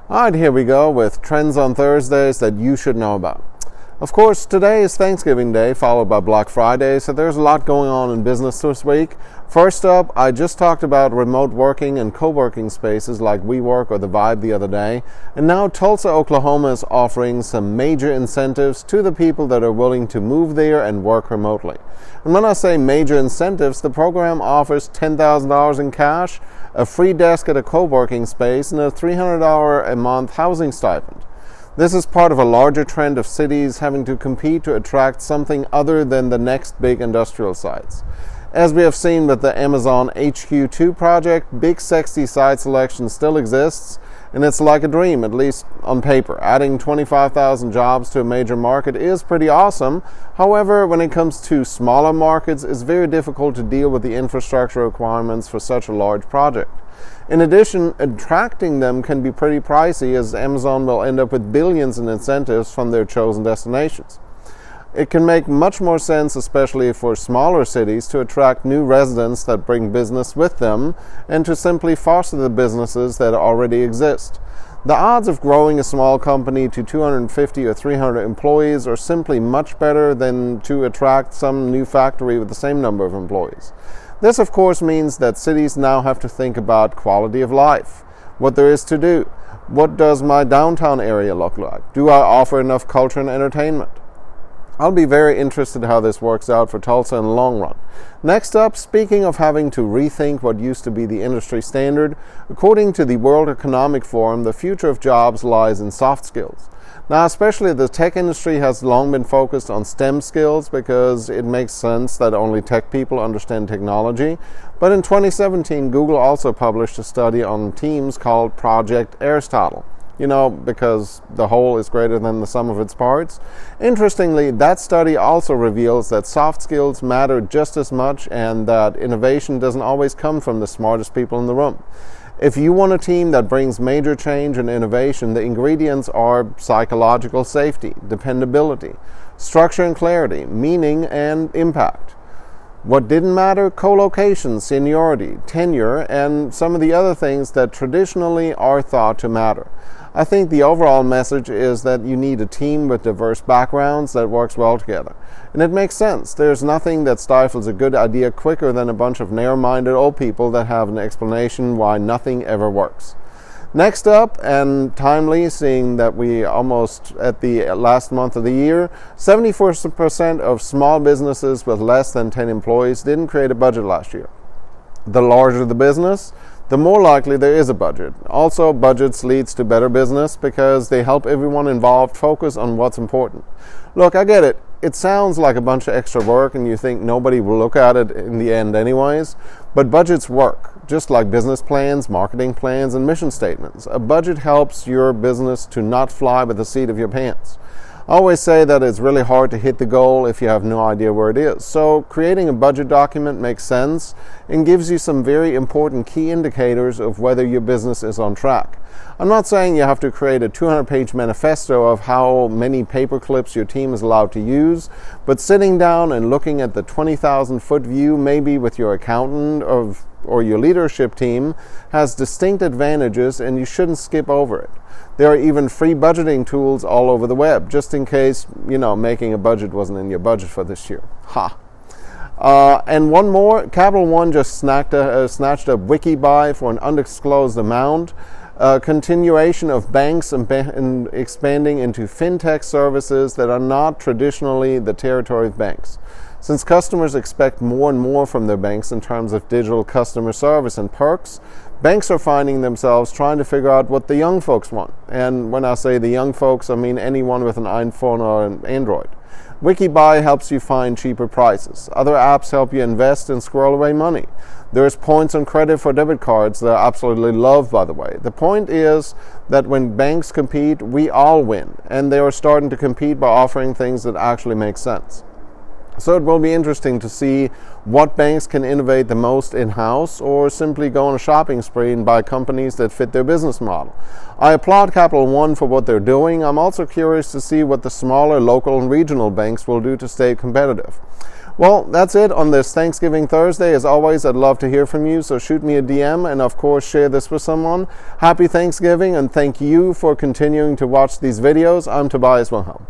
Alright, here we go with trends on Thursdays that you should know about. Of course, today is Thanksgiving Day, followed by Black Friday, so there's a lot going on in business this week. First up, I just talked about remote working and co-working spaces like WeWork or The Vibe the other day, and now Tulsa, Oklahoma is offering some major incentives to the people that are willing to move there and work remotely. And when I say major incentives, the program offers $10,000 in cash, a free desk at a co-working space, and a $300 a month housing stipend. This is part of a larger trend of cities having to compete to attract something other than the next big industrial sites. As we have seen with the Amazon HQ2 project, big sexy site selection still exists, and it's like a dream, at least on paper. Adding 25,000 jobs to a major market is pretty awesome. However, when it comes to smaller markets, it's very difficult to deal with the infrastructure requirements for such a large project. In addition, attracting them can be pretty pricey, as Amazon will end up with billions in incentives from their chosen destinations. It can make much more sense, especially for smaller cities, to attract new residents that bring business with them and to simply foster the businesses that already exist. The odds of growing a small company to 250 or 300 employees are simply much better than to attract some new factory with the same number of employees. This, of course, means that cities now have to think about quality of life, what there is to do. What does my downtown area look like? Do I offer enough culture and entertainment? I'll be very interested how this works out for Tulsa in the long run. Next up, speaking of having to rethink what used to be the industry standard, according to the World Economic Forum, the future of jobs lies in soft skills. Now, especially the tech industry has long been focused on STEM skills because it makes sense that only tech people understand technology. But in 2017, Google also published a study on teams called Project Aristotle. Because the whole is greater than the sum of its parts. Interestingly, that study also reveals that soft skills matter just as much and that innovation doesn't always come from the smartest people in the room. If you want a team that brings major change and innovation, the ingredients are psychological safety, dependability, structure and clarity, meaning and impact. What didn't matter? Co-location, seniority, tenure, and some of the other things that traditionally are thought to matter. I think the overall message is that you need a team with diverse backgrounds that works well together. And it makes sense. There's nothing that stifles a good idea quicker than a bunch of narrow-minded old people that have an explanation why nothing ever works. Next up, and timely, seeing that we almost at the last month of the year, 74% of small businesses with less than 10 employees didn't create a budget last year. The larger the business, the more likely there is a budget. Also, budgets leads to better business because they help everyone involved focus on what's important. Look, I get it. It sounds like a bunch of extra work and you think nobody will look at it in the end anyways, but budgets work, just like business plans, marketing plans, and mission statements. A budget helps your business to not fly by the seat of your pants. I always say that it's really hard to hit the goal if you have no idea where it is. So creating a budget document makes sense and gives you some very important key indicators of whether your business is on track. I'm not saying you have to create a 200-page manifesto of how many paper clips your team is allowed to use, but sitting down and looking at the 20,000-foot view, maybe with your accountant or your leadership team, has distinct advantages and you shouldn't skip over it. There are even free budgeting tools all over the web, just in case, making a budget wasn't in your budget for this year. And one more, Capital One just snatched up WikiBuy for an undisclosed amount. Continuation of banks and expanding into fintech services that are not traditionally the territory of banks. Since customers expect more and more from their banks in terms of digital customer service and perks, banks are finding themselves trying to figure out what the young folks want. And when I say the young folks, I mean anyone with an iPhone or an Android. WikiBuy helps you find cheaper prices. Other apps help you invest and squirrel away money. There's points on credit for debit cards that I absolutely love, by the way. The point is that when banks compete, we all win. And they are starting to compete by offering things that actually make sense. So it will be interesting to see what banks can innovate the most in-house or simply go on a shopping spree and buy companies that fit their business model. I applaud Capital One for what they're doing. I'm also curious to see what the smaller local and regional banks will do to stay competitive. Well, that's it on this Thanksgiving Thursday. As always, I'd love to hear from you, so shoot me a DM and, of course, share this with someone. Happy Thanksgiving, and thank you for continuing to watch these videos. I'm Tobias Wilhelm.